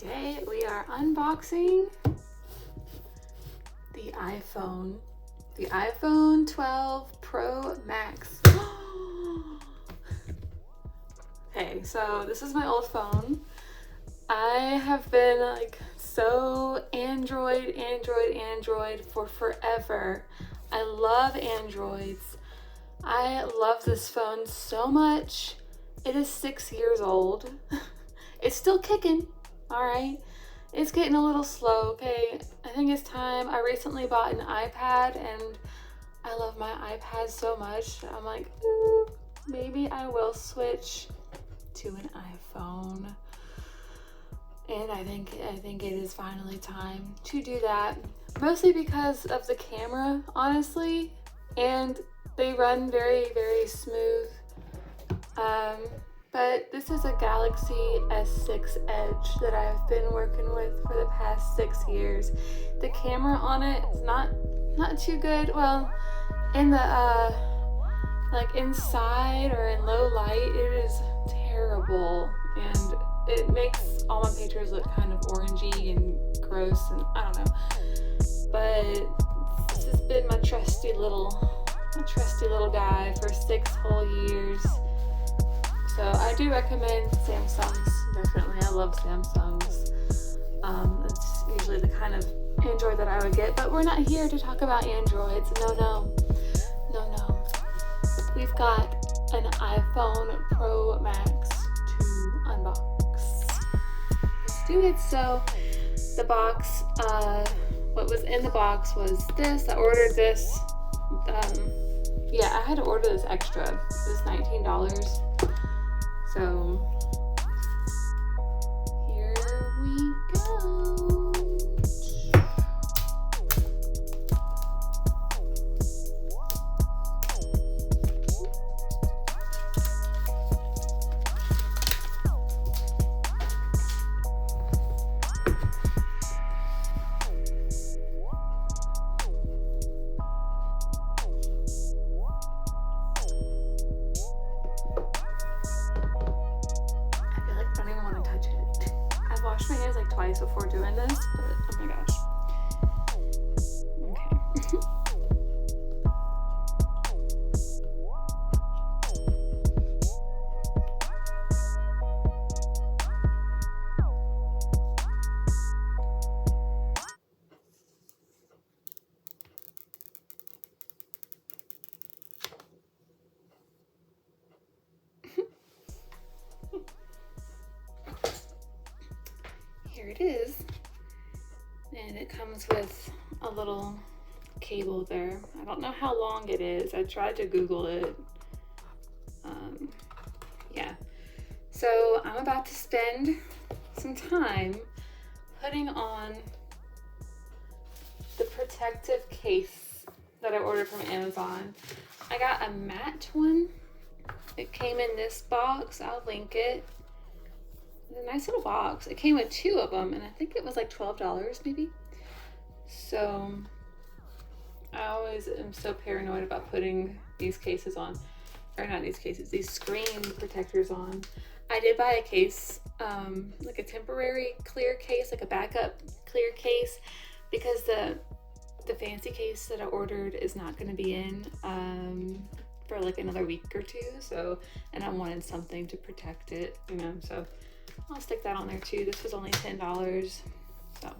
Today we are unboxing the iPhone 12 Pro Max. Okay, so this is my old phone. I have been like so Android for forever. I love Androids. I love this phone so much. It is 6 years old. It's still kicking, all right? It's getting a little slow, okay? I think it's time. I recently bought an iPad and I love my iPad so much. I'm like, ooh, maybe I will switch to an iPhone. And I think it is finally time to do that. Mostly because of the camera, honestly. And they run very, very smooth. But this is a Galaxy S6 Edge that I've been working with for the past 6 years. The camera on it is not too good. Well, in the like inside or in low light, it is terrible, and it makes all my pictures look kind of orangey and gross, and I don't know. But this has been my trusty little guy for 6 whole years. So I do recommend Samsungs, definitely. I love Samsungs. It's usually the kind of Android that I would get, but we're not here to talk about Androids. No. We've got an iPhone Pro Max to unbox. Let's do it. So the box, what was in the box was this. I ordered this. Yeah, I had to order this extra. It was $19. So here we go. I've washed my hands like twice before doing this, but oh my gosh. Okay. Here it is, and it comes with a little cable there. I don't know how long it is. I tried to Google it. Yeah, so I'm about to spend some time putting on the protective case that I ordered from Amazon. I got a matte one. It came in this box. I'll link it. It's a nice little box. It came with 2 of them, and I think it was like $12 maybe. So I always am so paranoid about putting these cases on, or not these cases, these screen protectors on. I did buy a case, like a temporary clear case, like a backup clear case, because the fancy case that I ordered is not going to be in for like another week or 2. So, and I wanted something to protect it, you know, so I'll stick that on there too. This was only $10. So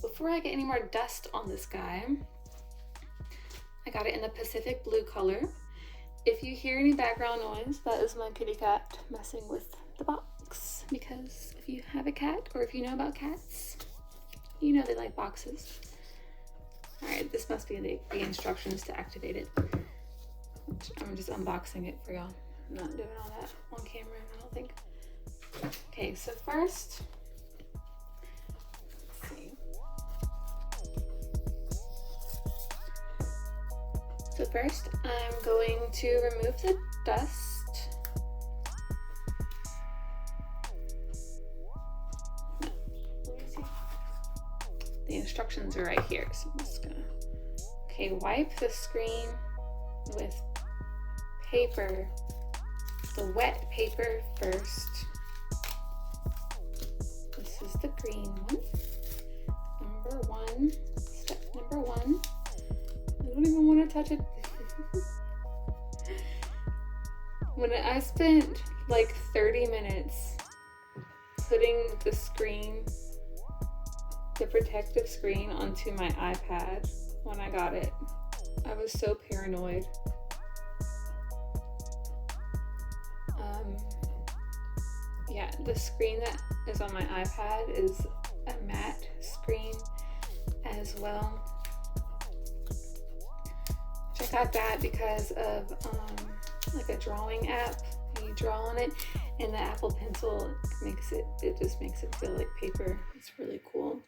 before I get any more dust on this guy, I got it in the Pacific blue color. If you hear any background noise, that is my kitty cat messing with the box, because if you have a cat, or if you know about cats, you know they like boxes. All right, this must be the instructions to activate it. I'm just unboxing it for y'all. I'm not doing all that on camera, I don't think. Okay, so first, let's see. So first, I'm going to remove the dust. No, let me see. The instructions are right here, so I'm just gonna. Okay, wipe the screen with paper, the wet paper first. This is the touch it. When I spent like 30 minutes putting the screen, the protective screen, onto my iPad when I got it. I was so paranoid. Yeah, the screen that is on my iPad is a matte screen as well. I got that because of like a drawing app. You draw on it, and the Apple Pencil just makes it feel like paper. It's really cool.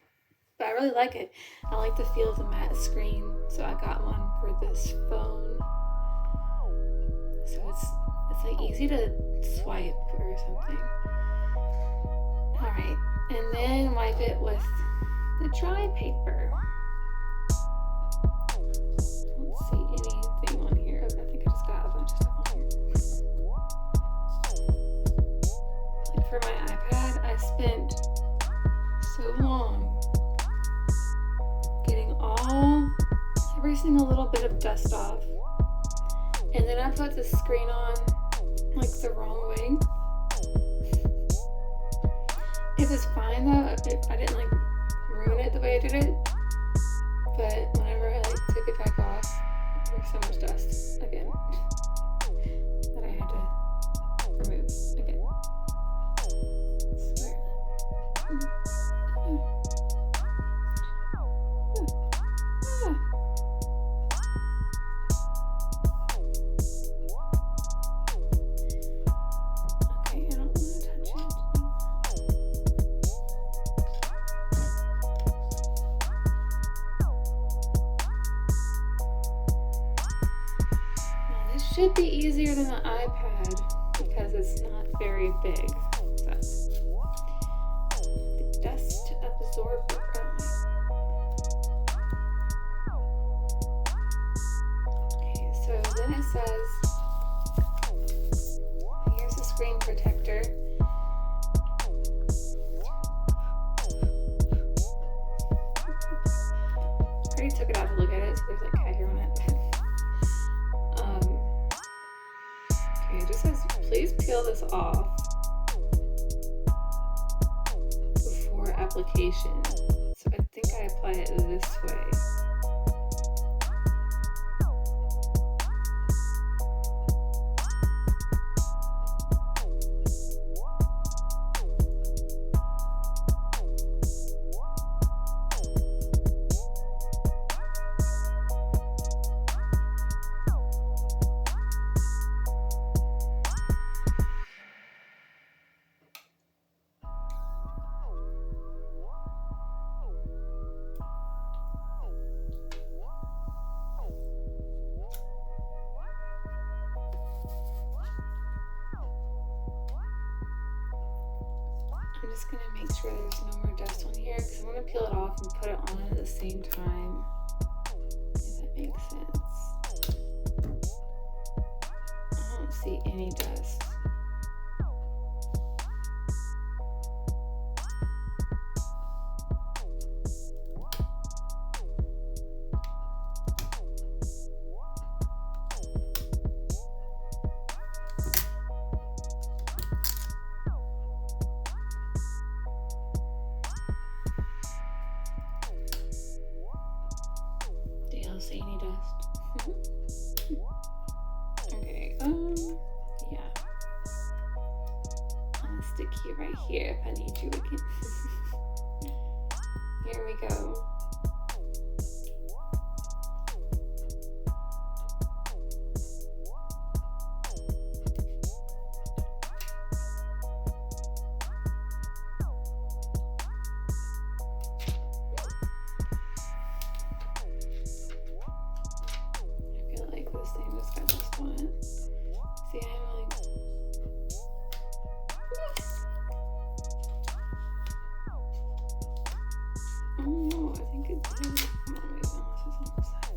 But I really like it. I like the feel of the matte screen, so I got one for this phone. So it's like easy to swipe or something. All right, and then wipe it with the dry paper. I don't see anything on here. I think I just got a bunch of stuff on here. Like for my iPad, I spent so long getting every single little bit of dust off, and then I put the screen on like the wrong way. It was fine though. I didn't like ruin it the way I did it, but whenever I like took it back off, there was so much dust again that I had to remove again. Should be easier than the iPad because it's not very big. So, the dust absorber. Okay, so then it says, here's the screen protector. I already took it out to look at it, so there's like cat hair on it. It just says, please peel this off before application. So I think I apply it this way. I'm just going to make sure there's no more dust on here because I'm going to peel it off and put it on at the same time, if that makes sense. I don't see any dust. See any dust? Okay, yeah. I'm gonna stick you right here if I need you again. Here we go. Same as got this one. See, I'm like, oh no, I think it did. Come on, wait, no, this is on the side.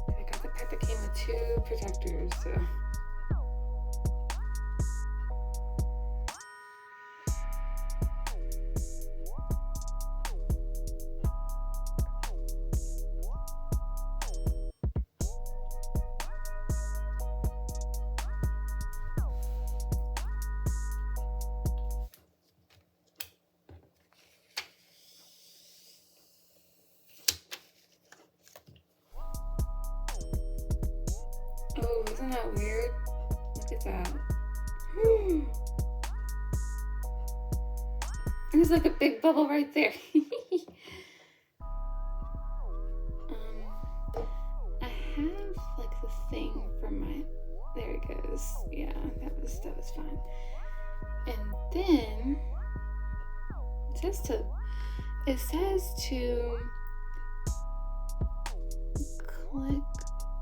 I got the pack that came with 2 protectors, so. that weird? Look at that. There's like a big bubble right there. I have like the thing from my, there it goes. Yeah, that was fine. And then it says to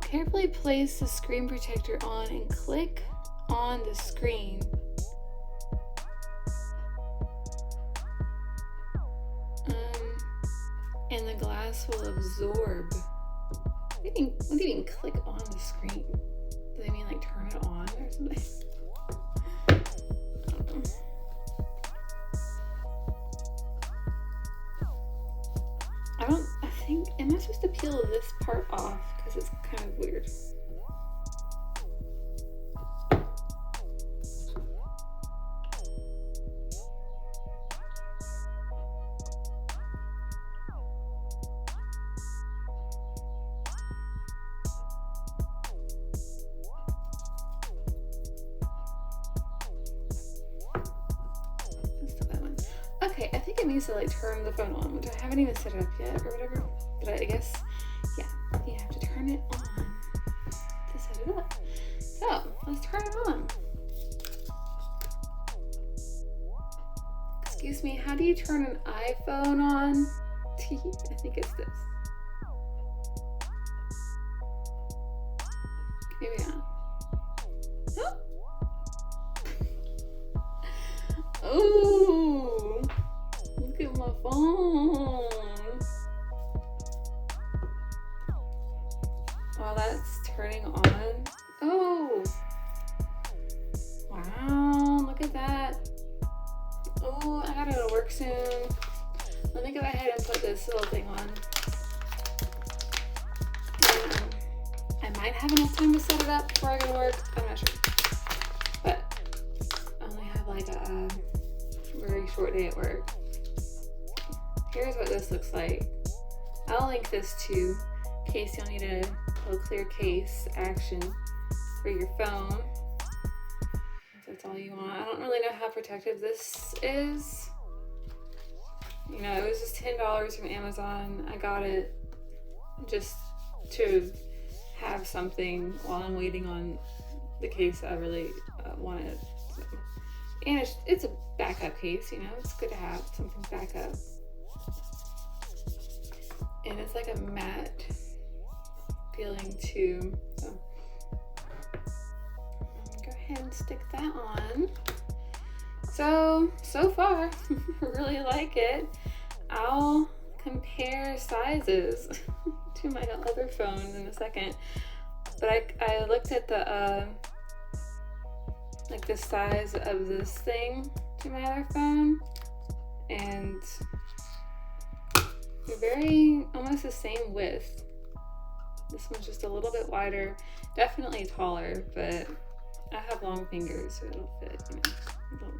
carefully place the screen protector on and click on the screen. And the glass will absorb. What do you mean click on the screen? Do they mean like turn it on or something? I think, am I supposed to peel this part off? Because it's kind of weird. Okay, I think it needs to like turn the phone on, which I haven't even set it up yet or whatever. But I guess, yeah, you have to turn it on to set it up. So let's turn it on. Excuse me, how do you turn an iPhone on? I think it's this. Maybe not. Oh! Ooh! Look at my phone. While that's turning on. Oh! Wow, look at that. Oh, I gotta go to work soon. Let me go ahead and put this little thing on. I might have enough time to set it up before I go to work. I'm not sure. But I only have like a very short day at work. Here's what this looks like. I'll link this too in case you'll need a little clear case action for your phone. If that's all you want. I don't really know how protective this is. You know, it was just $10 from Amazon. I got it just to have something while I'm waiting on the case I really wanted. So. And it's a backup case, you know, it's good to have something backup. And it's like a matte feeling too. So go ahead and stick that on. So far, I really like it. I'll compare sizes to my other phone in a second. But I looked at the like the size of this thing to my other phone, and they're very almost the same width. This one's just a little bit wider, definitely taller, but I have long fingers, so it'll fit, you know.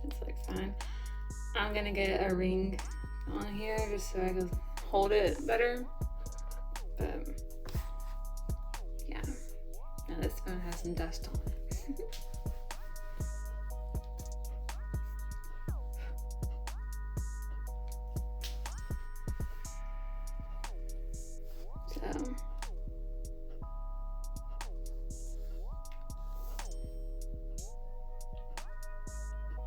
It's like fine. I'm gonna get a ring on here just so I can hold it better. But yeah, now this phone has some dust on it. So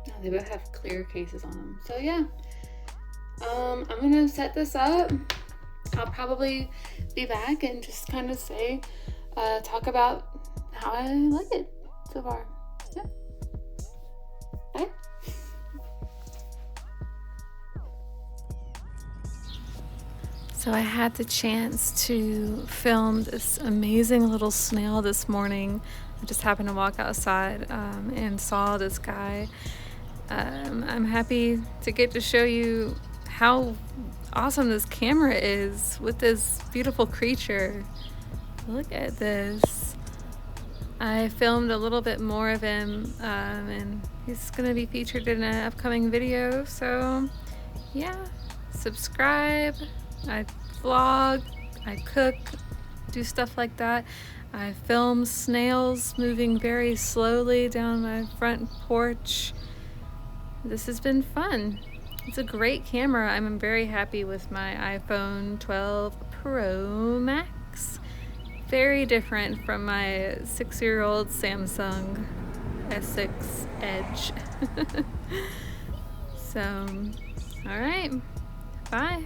now they both have clear cases on them. So yeah, I'm gonna set this up. I'll probably be back and just kind of say, talk about how I like it so far. Yeah. Bye. So I had the chance to film this amazing little snail this morning. I just happened to walk outside and saw this guy. I'm happy to get to show you how awesome this camera is with this beautiful creature. Look at this. I filmed a little bit more of him and he's gonna be featured in an upcoming video. So yeah, subscribe. I vlog, I cook, do stuff like that. I film snails moving very slowly down my front porch. This has been fun. It's a great camera. I'm very happy with my iPhone 12 Pro Max. Very different from my 6-year-old Samsung S6 Edge. So, all right, bye.